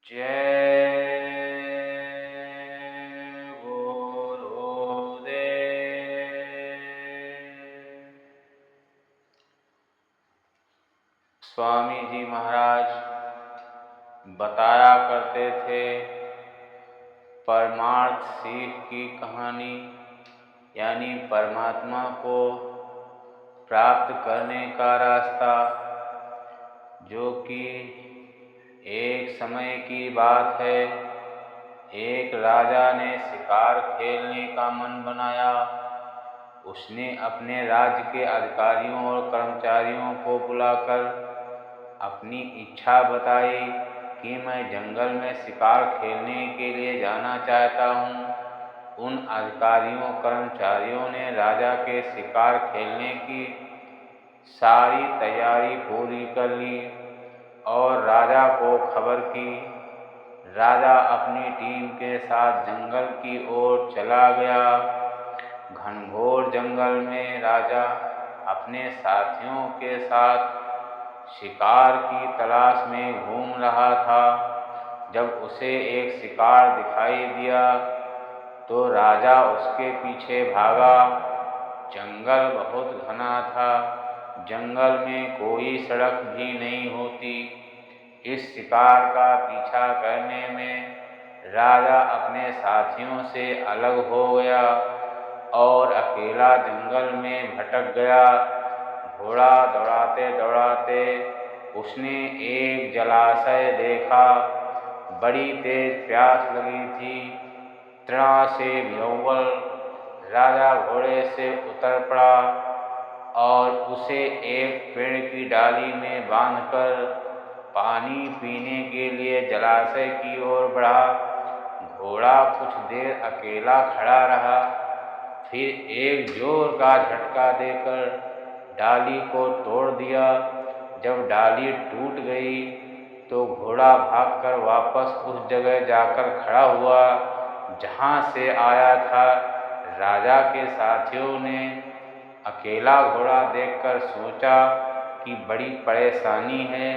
जय गुरुदेव। स्वामी जी महाराज बताया करते थे, परमार्थ सीख की कहानी यानी परमात्मा को प्राप्त करने का रास्ता, जो कि एक समय की बात है। एक राजा ने शिकार खेलने का मन बनाया। उसने अपने राज्य के अधिकारियों और कर्मचारियों को बुलाकर अपनी इच्छा बताई कि मैं जंगल में शिकार खेलने के लिए जाना चाहता हूँ। उन अधिकारियों कर्मचारियों ने राजा के शिकार खेलने की सारी तैयारी पूरी कर ली और राजा को खबर की। राजा अपनी टीम के साथ जंगल की ओर चला गया। घनघोर जंगल में राजा अपने साथियों के साथ शिकार की तलाश में घूम रहा था। जब उसे एक शिकार दिखाई दिया तो राजा उसके पीछे भागा। जंगल बहुत घना था। जंगल में कोई सड़क भी नहीं होती। इस शिकार का पीछा करने में राजा अपने साथियों से अलग हो गया और अकेला जंगल में भटक गया। घोड़ा दौड़ाते दौड़ाते उसने एक जलाशय देखा। बड़ी तेज प्यास लगी थी। तृणा से विह्वल राजा घोड़े से उतर पड़ा और उसे एक पेड़ की डाली में बांधकर पानी पीने के लिए जलाशय की ओर बढ़ा। घोड़ा कुछ देर अकेला खड़ा रहा, फिर एक जोर का झटका देकर डाली को तोड़ दिया। जब डाली टूट गई तो घोड़ा भागकर वापस उस जगह जाकर खड़ा हुआ जहाँ से आया था। राजा के साथियों ने अकेला घोड़ा देखकर सोचा कि बड़ी परेशानी है,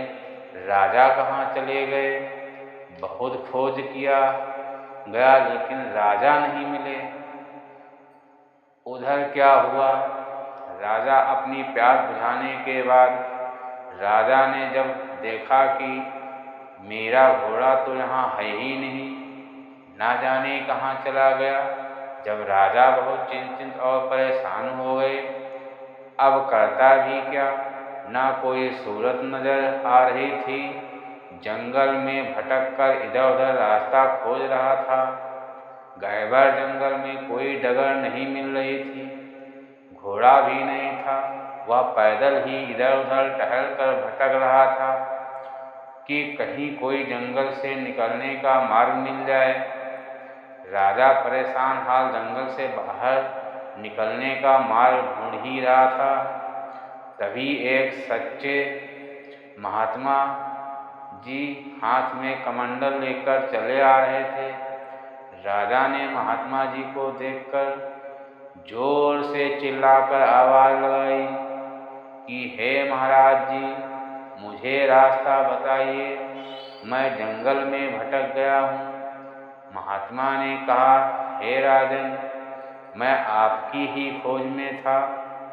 राजा कहाँ चले गए। बहुत खोज किया गया लेकिन राजा नहीं मिले। उधर क्या हुआ? राजा अपनी प्यास बुझाने के बाद राजा ने जब देखा कि मेरा घोड़ा तो यहाँ है ही नहीं, ना जाने कहाँ चला गया। जब राजा बहुत चिंतित और परेशान हो गए, अब करता भी क्या। ना कोई सूरत नजर आ रही थी। जंगल में भटक कर इधर उधर रास्ता खोज रहा था। गहबर जंगल में कोई डगर नहीं मिल रही थी। घोड़ा भी नहीं था। वह पैदल ही इधर उधर टहल कर भटक रहा था कि कहीं कोई जंगल से निकलने का मार्ग मिल जाए। राजा परेशान हाल जंगल से बाहर निकलने का मार्ग ढूंढ ही रहा था। तभी एक सच्चे महात्मा जी हाथ में कमंडल लेकर चले आ रहे थे। राजा ने महात्मा जी को देखकर जोर से चिल्लाकर आवाज लगाई कि हे महाराज जी, मुझे रास्ता बताइए, मैं जंगल में भटक गया हूँ। महात्मा ने कहा, हे राजन, मैं आपकी ही खोज में था।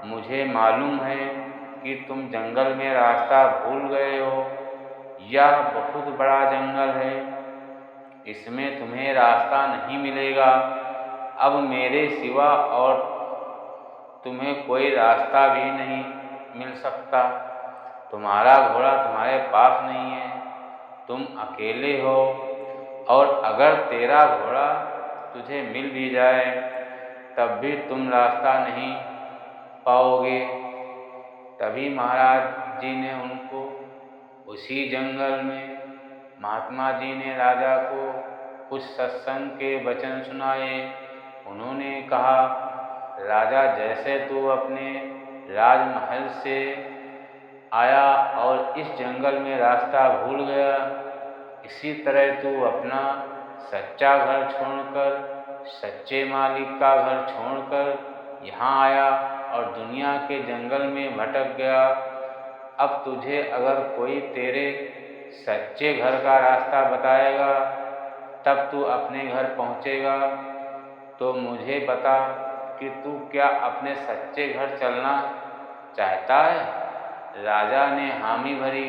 मुझे मालूम है कि तुम जंगल में रास्ता भूल गए हो। यह बहुत बड़ा जंगल है, इसमें तुम्हें रास्ता नहीं मिलेगा। अब मेरे सिवा और तुम्हें कोई रास्ता भी नहीं मिल सकता। तुम्हारा घोड़ा तुम्हारे पास नहीं है, तुम अकेले हो, और अगर तेरा घोड़ा तुझे मिल भी जाए तब भी तुम रास्ता नहीं पाओगे। तभी महाराज जी ने उनको उसी जंगल में महात्मा जी ने राजा को कुछ सत्संग के वचन सुनाए। उन्होंने कहा, राजा, जैसे तू अपने राजमहल से आया और इस जंगल में रास्ता भूल गया, इसी तरह तू अपना सच्चा घर छोड़कर, सच्चे मालिक का घर छोड़कर यहाँ आया और दुनिया के जंगल में भटक गया। अब तुझे अगर कोई तेरे सच्चे घर का रास्ता बताएगा, तब तू अपने घर पहुँचेगा। तो मुझे बता कि तू क्या अपने सच्चे घर चलना चाहता है? राजा ने हामी भरी।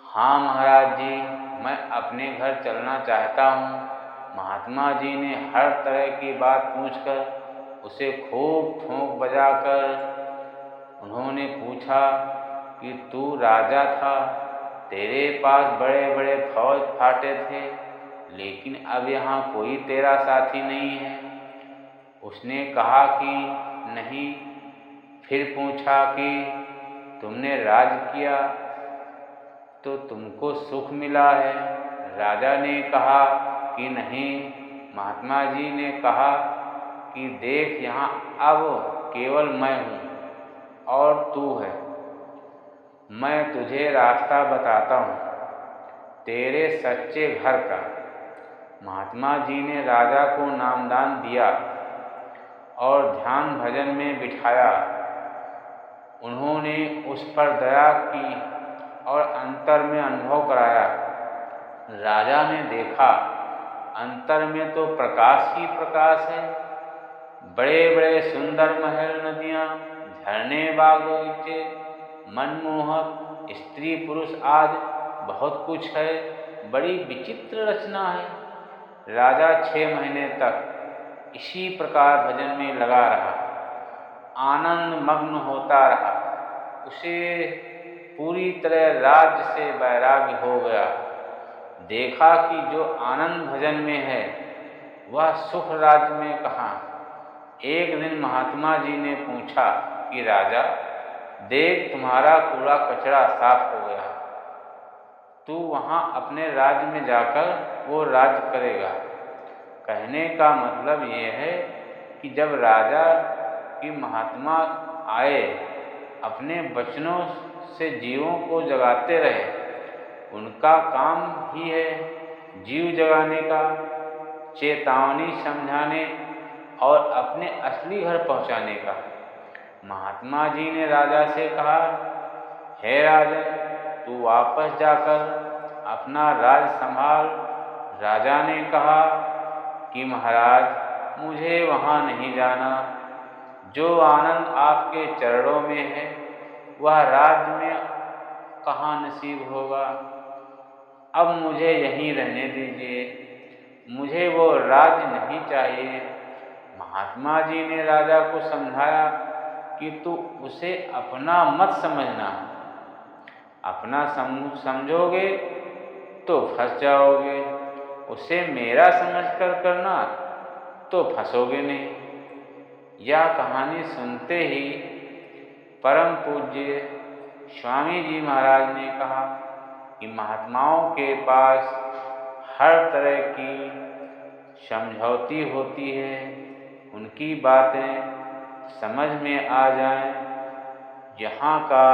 हाँ महाराज जी, मैं अपने घर चलना चाहता हूँ। महात्मा जी ने हर तरह की बात पूछकर उसे खूब ठोंक बजाकर उन्होंने पूछा कि तू राजा था, तेरे पास बड़े बड़े फौज फाटे थे, लेकिन अब यहाँ कोई तेरा साथी नहीं है। उसने कहा कि नहीं। फिर पूछा कि तुमने राज किया तो तुमको सुख मिला है? राजा ने कहा कि नहीं। महात्मा जी ने कहा कि देख, यहाँ अब केवल मैं हूँ और तू है। मैं तुझे रास्ता बताता हूँ तेरे सच्चे घर का। महात्मा जी ने राजा को नामदान दिया और ध्यान भजन में बिठाया। उन्होंने उस पर दया की और अंतर में अनुभव कराया। राजा ने देखा अंतर में तो प्रकाश ही प्रकाश है। बड़े बड़े सुंदर महल, नदियाँ, झरने, बाग बगीचे, मनमोहक स्त्री पुरुष आदि बहुत कुछ है। बड़ी विचित्र रचना है। राजा 6 महीने तक इसी प्रकार भजन में लगा रहा, आनंद मग्न होता रहा। उसे पूरी तरह राज्य से वैराग्य हो गया। देखा कि जो आनंद भजन में है वह सुख राज्य में कहाँ। एक दिन महात्मा जी ने पूछा कि राजा, देख, तुम्हारा कूड़ा कचरा साफ हो गया, तू वहाँ अपने राज्य में जाकर वो राज्य करेगा। कहने का मतलब ये है कि जब राजा की महात्मा आए, अपने वचनों से जीवों को जगाते रहे। उनका काम ही है जीव जगाने का, चेतावनी समझाने और अपने असली घर पहुँचाने का। महात्मा जी ने राजा से कहा, हे राजन, तू वापस जाकर अपना राज संभाल। राजा ने कहा कि महाराज, मुझे वहाँ नहीं जाना। जो आनंद आपके चरणों में है वह राज्य में कहाँ नसीब होगा। अब मुझे यहीं रहने दीजिए, मुझे वो राज्य नहीं चाहिए। महात्मा जी ने राजा को समझाया कि तू उसे अपना मत समझना। अपना समझोगे तो फंस जाओगे, उसे मेरा समझकर करना तो फंसोगे नहीं। यह कहानी सुनते ही परम पूज्य स्वामी जी महाराज ने कहा कि महात्माओं के पास हर तरह की समझौती होती है। उनकी बातें समझ में आ जाएं, यहाँ का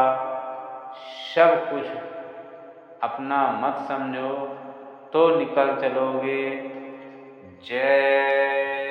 सब कुछ अपना मत समझो तो निकल चलोगे। जय